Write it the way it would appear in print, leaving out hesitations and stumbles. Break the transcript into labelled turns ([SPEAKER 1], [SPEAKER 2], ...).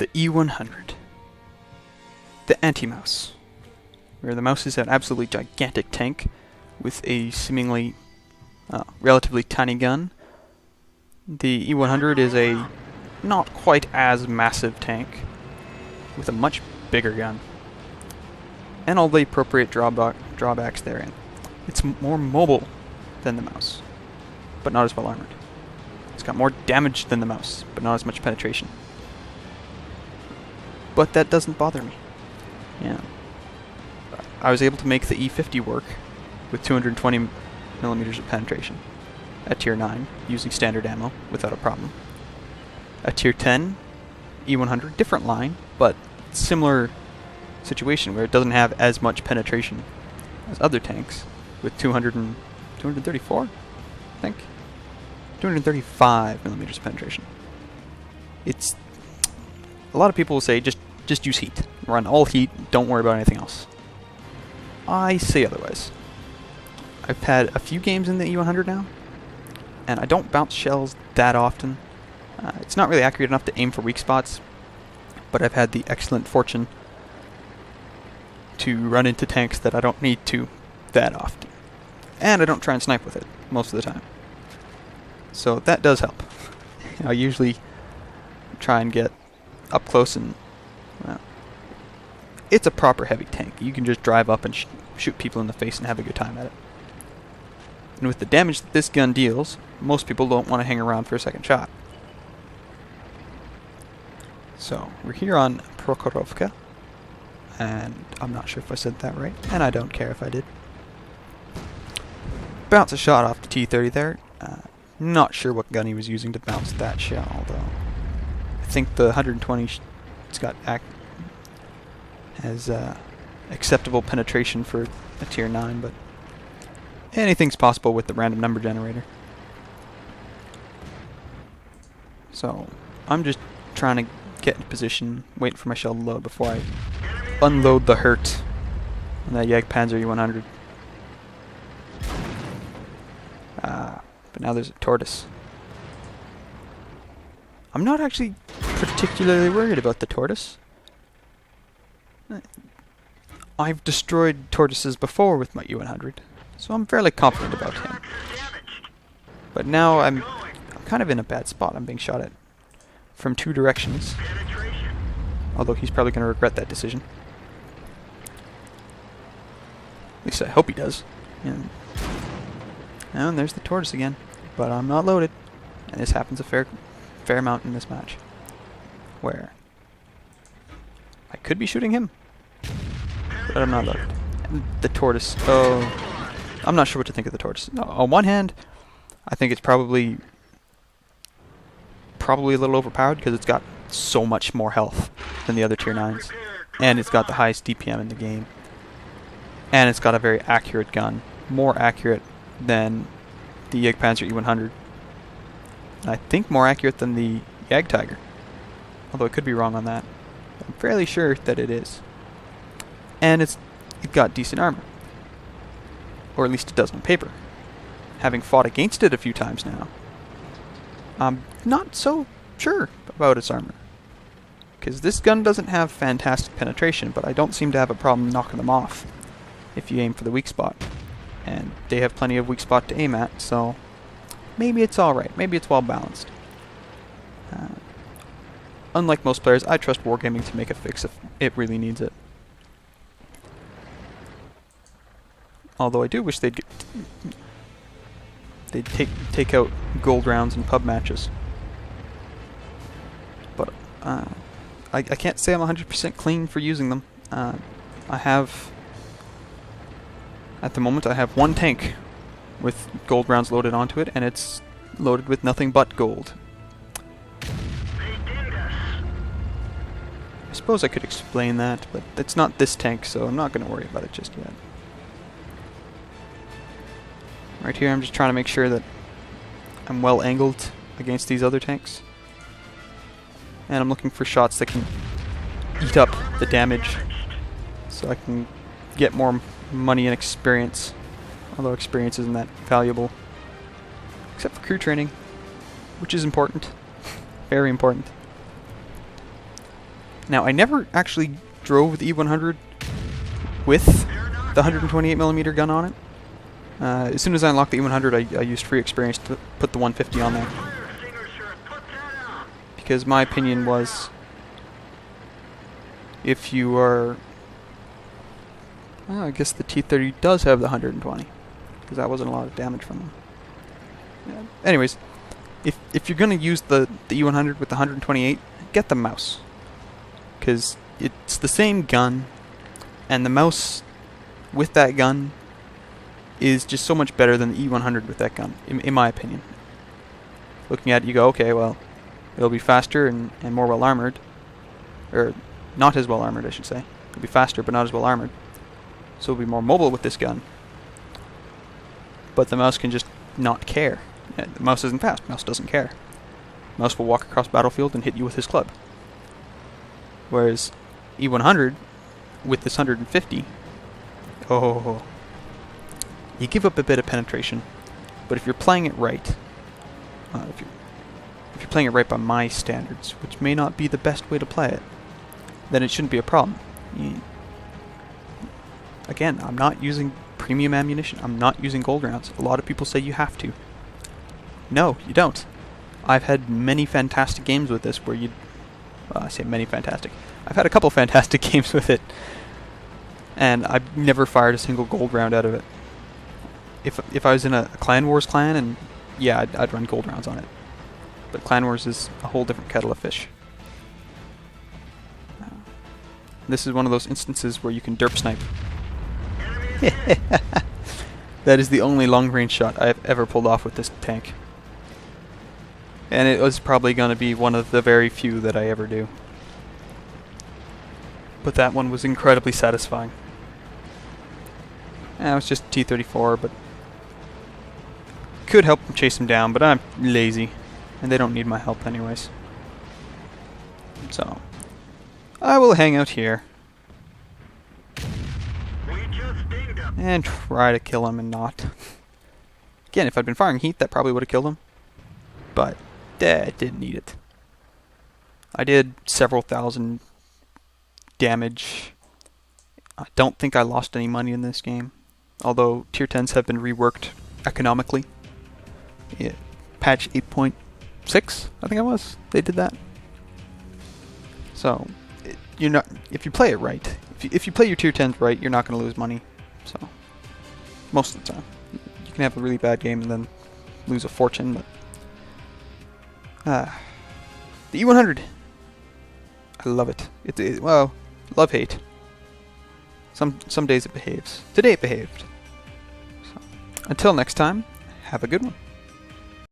[SPEAKER 1] the E-100, the anti-mouse, where the mouse is an absolutely gigantic tank with a seemingly relatively tiny gun. The E-100 is a not quite as massive tank with a much bigger gun, and all the appropriate drawbacks therein. It's more mobile than the mouse, but not as well armored. It's got more damage than the mouse, but not as much penetration. But that doesn't bother me. Yeah, I was able to make the E-50 work with 220 millimeters of penetration at tier 9 using standard ammo without a problem. At tier 10, E-100, different line, but similar situation where it doesn't have as much penetration as other tanks with 234, I think? 235 millimeters of penetration. It's... A lot of people will say just use heat. Run all heat, don't worry about anything else. I say otherwise. I've had a few games in the E-100 now, and I don't bounce shells that often. It's not really accurate enough to aim for weak spots, but I've had the excellent fortune to run into tanks that I don't need to that often. And I don't try and snipe with it most of the time. So that does help. I usually try and get up close and... well, it's a proper heavy tank. You can just drive up and shoot people in the face and have a good time at it. And with the damage that this gun deals, most people don't want to hang around for a second shot. So, we're here on Prokhorovka, and I'm not sure if I said that right, and I don't care if I did. Bounce a shot off the T-30 there. Not sure what gun he was using to bounce that shell, though. I think the 120 it's got has acceptable penetration for a tier 9, but anything's possible with the random number generator. So, I'm just trying to get in position, waiting for my shell to load before I unload the hurt on that Jagdpanzer E-100. But now there's a tortoise. I'm not actually particularly worried about the tortoise. I've destroyed tortoises before with my U-100, so I'm fairly confident about him. But now I'm kind of in a bad spot. I'm being shot at from two directions. Although he's probably going to regret that decision. At least I hope he does. And there's the tortoise again. But I'm not loaded. And this happens a fair amount in this match. Where I could be shooting him, but I'm not loaded. And the tortoise. Oh, I'm not sure what to think of the tortoise. No, on one hand, I think it's probably a little overpowered because it's got so much more health than the other tier 9s. And it's got the highest DPM in the game. And it's got a very accurate gun. More accurate than the Jagdpanzer E-100. And I think more accurate than the Jagdtiger. Although I could be wrong on that. I'm fairly sure that it is. And it got decent armor. Or at least it does on paper. Having fought against it a few times now, I'm not so sure about its armor. Because this gun doesn't have fantastic penetration, but I don't seem to have a problem knocking them off if you aim for the weak spot. And they have plenty of weak spot to aim at, so maybe it's alright. Maybe it's well balanced. Unlike most players, I trust Wargaming to make a fix if it really needs it. Although I do wish they'd take out gold rounds in pub matches. But I can't say I'm 100% clean for using them. At the moment, I have one tank with gold rounds loaded onto it, and it's loaded with nothing but gold. I suppose I could explain that, but it's not this tank, so I'm not going to worry about it just yet. Right here, I'm just trying to make sure that I'm well angled against these other tanks. And I'm looking for shots that can eat up the damage, so I can get more money and experience. Although experience isn't that valuable. Except for crew training, which is important. Very important. Now, I never actually drove the E-100 with the 128mm gun on it. As soon as I unlocked the E-100, I used free experience to put the 150 on there. Because my opinion was, if you are... Well, I guess the T-30 does have the 120, because that wasn't a lot of damage from them. Yeah. Anyways, if you're going to use the E-100 with the 128, get the mouse. Because it's the same gun, and the mouse with that gun is just so much better than the E-100 with that gun, in my opinion. Looking at it, you go, okay, well, it'll be faster and more well-armored. Or, not as well-armored, I should say. It'll be faster, but not as well-armored. So it'll be more mobile with this gun. But the mouse can just not care. Yeah, the mouse isn't fast. The mouse doesn't care. The mouse will walk across the battlefield and hit you with his club. Whereas E-100, with this 150, oh, you give up a bit of penetration. But if you're playing it right, if you're playing it right by my standards, which may not be the best way to play it, then it shouldn't be a problem. Again, I'm not using premium ammunition. I'm not using gold rounds. A lot of people say you have to. No, you don't. I've had many fantastic games with this where you... Well, I say many fantastic. I've had a couple fantastic games with it, and I've never fired a single gold round out of it. If I was in a Clan Wars clan, and yeah, I'd run gold rounds on it. But Clan Wars is a whole different kettle of fish. This is one of those instances where you can derp snipe. That is the only long-range shot I've ever pulled off with this tank. And it was probably going to be one of the very few that I ever do. But that one was incredibly satisfying. It was just T-34, but... could help them chase him down, but I'm lazy. And they don't need my help anyways. So... I will hang out here. And try to kill him and not. Again, if I'd been firing heat, that probably would have killed him. But... didn't need it. I did several thousand damage. I don't think I lost any money in this game. Although tier 10s have been reworked economically. Yeah, patch 8.6, I think it was. They did that. So, you're not. If you play it right, if you play your tier 10s right, you're not going to lose money. So, most of the time, you can have a really bad game and then lose a fortune, but. The E-100. I love it. Well, love-hate. Some days it behaves. Today it behaved. So, until next time, have a good one.